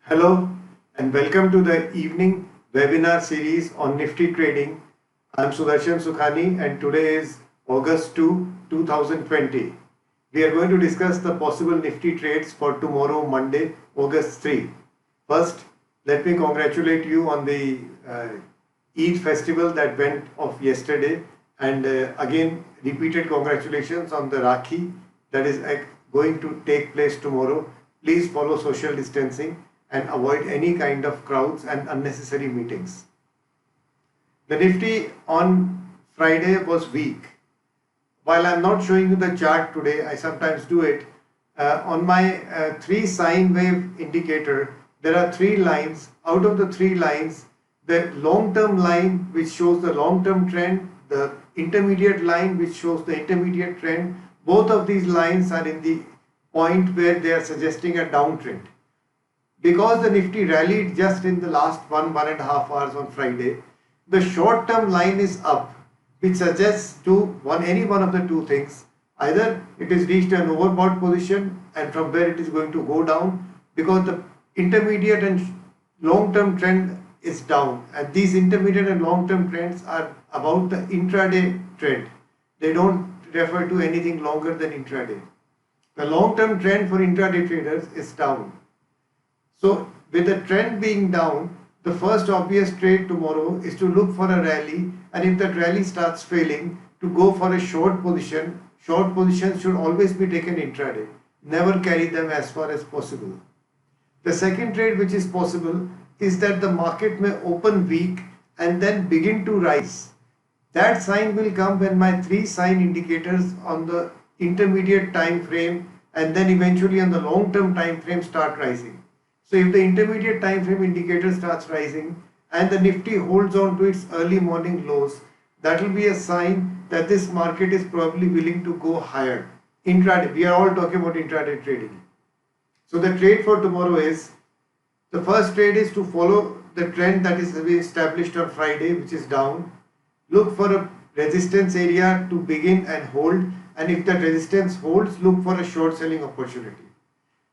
Hello and welcome to the evening webinar series on Nifty trading. I am Sudarshan Sukhani and today is August 2, 2020. We are going to discuss the possible Nifty trades for tomorrow, Monday, August 3. First, let me congratulate you on the Eid festival that went off yesterday, and again repeated congratulations on the Rakhi that is going to take place tomorrow. Please follow social distancing and avoid any kind of crowds and unnecessary meetings. The Nifty on Friday was weak. While I'm not showing you the chart today, I sometimes do it. On my three sine wave indicator, there are three lines. Out of the three lines, the long-term line which shows the long-term trend, the intermediate line which shows the intermediate trend, both of these lines are in the point where they are suggesting a downtrend. Because the Nifty rallied just in the last 1.5 hours on Friday, the short-term line is up, which suggests to any one of the two things. Either it is reached an overbought position and from where it is going to go down, because the intermediate and long-term trend is down, and these intermediate and long-term trends are about the intraday trend. They don't refer to anything longer than intraday. The long-term trend for intraday traders is down. So with the trend being down, the first obvious trade tomorrow is to look for a rally, and if that rally starts failing, to go for a short position. Short positions should always be taken intraday. Never carry them as far as possible. The second trade which is possible is that the market may open weak and then begin to rise. That sign will come when my three sign indicators on the intermediate time frame and then eventually on the long term time frame start rising. So if the intermediate time frame indicator starts rising and the Nifty holds on to its early morning lows, that will be a sign that this market is probably willing to go higher. Intraday, we are all talking about intraday trading. So the trade for tomorrow is, the first trade is to follow the trend that is established on Friday, which is down. Look for a resistance area to begin and hold, and if that resistance holds, look for a short selling opportunity.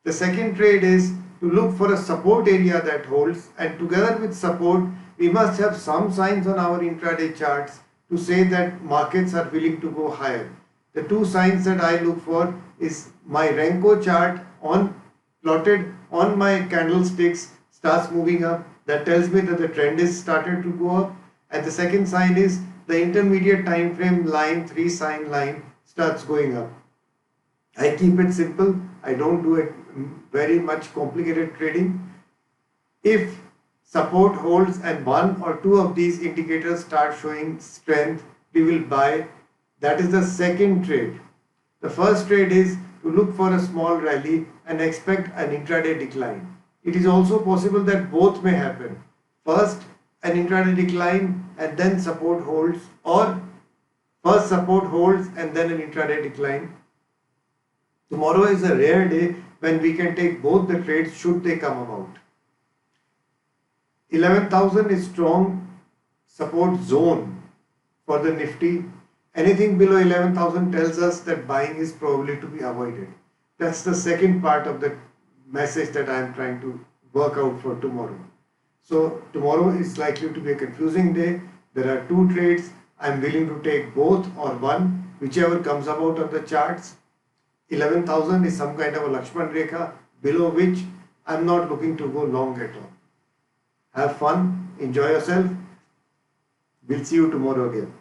The second trade is to look for a support area that holds, and together with support we must have some signs on our intraday charts to say that markets are willing to go higher. The two signs that I look for is my Renko chart plotted on my candlesticks starts moving up. That tells me that the trend is started to go up, and the second sign is the intermediate time frame line, three sign line, starts going up. I keep it simple. I don't do it very much complicated trading. If support holds and one or two of these indicators start showing strength, we will buy. That is the second trade. The first trade is to look for a small rally and expect an intraday decline. It is also possible that both may happen. First an intraday decline and then support holds, or first support holds and then an intraday decline. Tomorrow is a rare day when we can take both the trades should they come about. 11,000 is strong support zone for the Nifty. Anything below 11,000 tells us that buying is probably to be avoided. That's the second part of the message that I am trying to work out for tomorrow. So tomorrow is likely to be a confusing day. There are two trades. I am willing to take both or one, whichever comes about on the charts. 11,000 is some kind of a Lakshman Rekha, below which I am not looking to go long at all. Have fun, enjoy yourself. We'll see you tomorrow again.